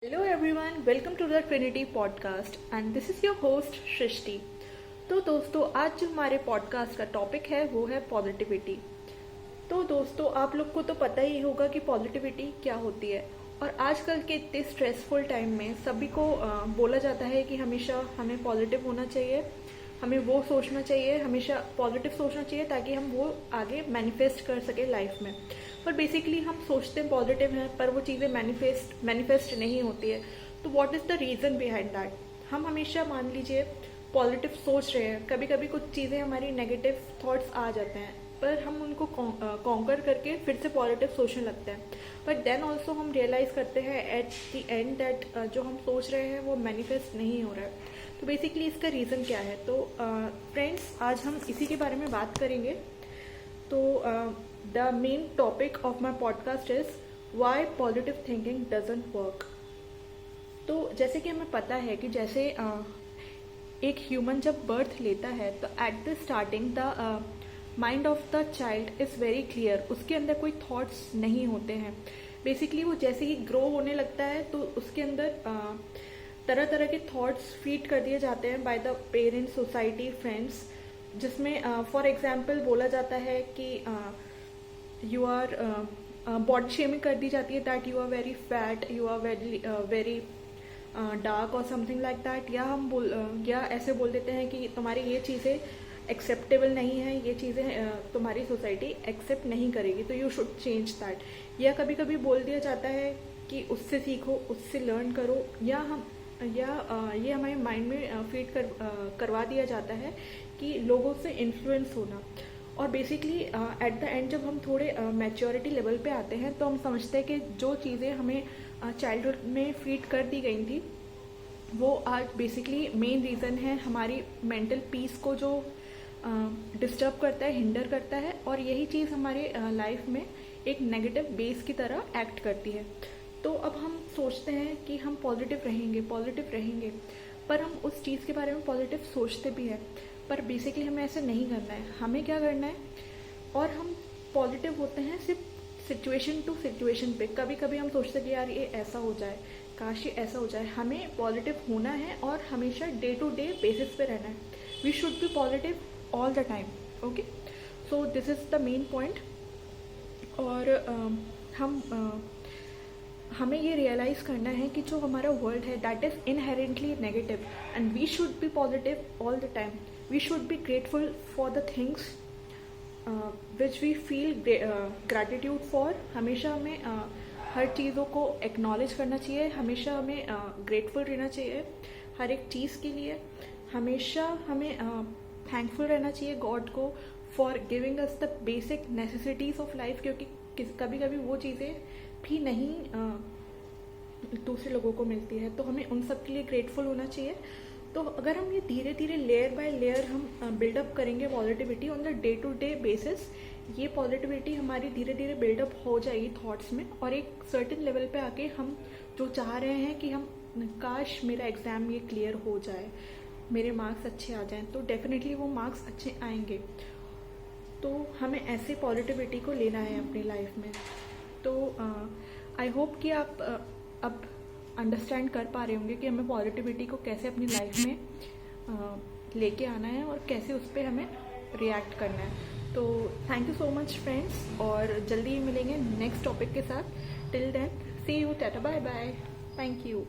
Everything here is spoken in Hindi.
Hello everyone, welcome to the Trinity podcast and this is your host सृष्टि। तो दोस्तों आज जो हमारे पॉडकास्ट का टॉपिक है वो है पॉजिटिविटी। तो दोस्तों आप लोग को तो पता ही होगा कि पॉजिटिविटी क्या होती है और आजकल के इतने स्ट्रेसफुल टाइम में सभी को बोला जाता है कि हमेशा हमें पॉजिटिव होना चाहिए, हमें वो सोचना चाहिए, हमेशा पॉजिटिव सोचना चाहिए ताकि हम वो आगे मैनिफेस्ट कर सके लाइफ में। पर बेसिकली हम सोचते हैं पॉजिटिव हैं पर वो चीज़ें मैनिफेस्ट नहीं होती है। तो what is the reason behind that? हम हमेशा मान लीजिए पॉजिटिव सोच रहे हैं, कभी कभी कुछ चीज़ें हमारी नेगेटिव थॉट्स आ जाते हैं पर हम उनको कॉन्कर करके फिर से पॉजिटिव सोचने लगते हैं। बट देन ऑल्सो हम रियलाइज़ करते हैं एट द एंड दैट जो हम सोच रहे हैं वो मैनिफेस्ट नहीं हो रहा है। तो बेसिकली इसका रीज़न क्या है? तो फ्रेंड्स आज हम इसी के बारे में बात करेंगे। तो the main topic of my podcast is why positive thinking doesn't work. तो जैसे कि हमें पता है कि जैसे एक ह्यूमन जब बर्थ लेता है तो at the starting the mind of the child is very clear, उसके अंदर कोई थॉट्स नहीं होते हैं। बेसिकली वो जैसे ही ग्रो होने लगता है तो उसके अंदर तरह तरह के थॉट्स फीड कर दिए जाते हैं by the parents, society, friends, जिसमें फॉर एग्जाम्पल बोला जाता है कि यू आर बॉडी शेमिंग कर दी जाती है that you are very fat, you are very dark और समथिंग लाइक दैट। या ऐसे बोल देते हैं कि तुम्हारी ये चीज़ें एक्सेप्टेबल नहीं है, ये चीज़ें तुम्हारी सोसाइटी एक्सेप्ट नहीं करेगी तो यू शुड चेंज दैट। या कभी कभी बोल दिया जाता है कि उससे सीखो, उससे लर्न करो, ये हमारे माइंड में फीड करवा दिया जाता है कि लोगों से इन्फ्लुएंस होना। और बेसिकली एट द एंड जब हम थोड़े मैच्योरिटी लेवल पे आते हैं तो हम समझते हैं कि जो चीज़ें हमें चाइल्डहुड में फीड कर दी गई थी वो आज बेसिकली मेन रीज़न है हमारी मेंटल पीस को जो डिस्टर्ब करता है, हिंडर करता है, और यही चीज़ हमारे लाइफ में एक नेगेटिव बेस की तरह एक्ट करती है। तो अब हम सोचते हैं कि हम पॉजिटिव रहेंगे, पर हम उस चीज़ के बारे में पॉजिटिव सोचते भी हैं पर बेसिकली हमें ऐसे नहीं करना है। हमें क्या करना है, और हम पॉजिटिव होते हैं सिर्फ सिचुएशन टू सिचुएशन पे। कभी कभी हम सोचते हैं कि यार ये ऐसा हो जाए, काश ये ऐसा हो जाए। हमें पॉजिटिव होना है और हमेशा डे टू डे बेसिस पे रहना है। We should be positive all the time. Okay, so this is the main point. और हमें ये रियलाइज़ करना है कि जो हमारा वर्ल्ड है that is inherently negative and we should be positive all the time. We should be grateful for the things which we feel gratitude for. हमेशा हमें हर चीज़ों को एक्नॉलेज करना चाहिए, हमेशा हमें ग्रेटफुल रहना चाहिए हर एक चीज़ के लिए। हमेशा हमें थैंकफुल रहना चाहिए गॉड को for giving us the basic necessities of life, क्योंकि कभी कभी वो चीज़ें भी नहीं दूसरे लोगों को मिलती है, तो हमें उन सब के लिए ग्रेटफुल होना चाहिए। तो अगर हम ये धीरे धीरे लेयर बाय लेयर हम बिल्डअप करेंगे positivity on the day to day basis, ये पॉजिटिविटी हमारी धीरे धीरे बिल्डअप हो जाएगी थॉट्स में, और एक सर्टेन लेवल पे आके हम जो चाह रहे हैं कि हम काश मेरा एग्ज़ाम ये क्लियर हो जाए, मेरे मार्क्स अच्छे आ जाएं, तो डेफिनेटली वो मार्क्स अच्छे आएंगे। तो हमें ऐसे पॉजिटिविटी को लेना है अपनी लाइफ में। तो आई होप कि आप अब अंडरस्टैंड कर पा रहे होंगे कि हमें पॉजिटिविटी को कैसे अपनी लाइफ में लेके आना है और कैसे उस पर हमें रिएक्ट करना है। तो thank you so much friends, और जल्दी ही मिलेंगे नेक्स्ट टॉपिक के साथ। Till then see you, tata, bye bye, thank you.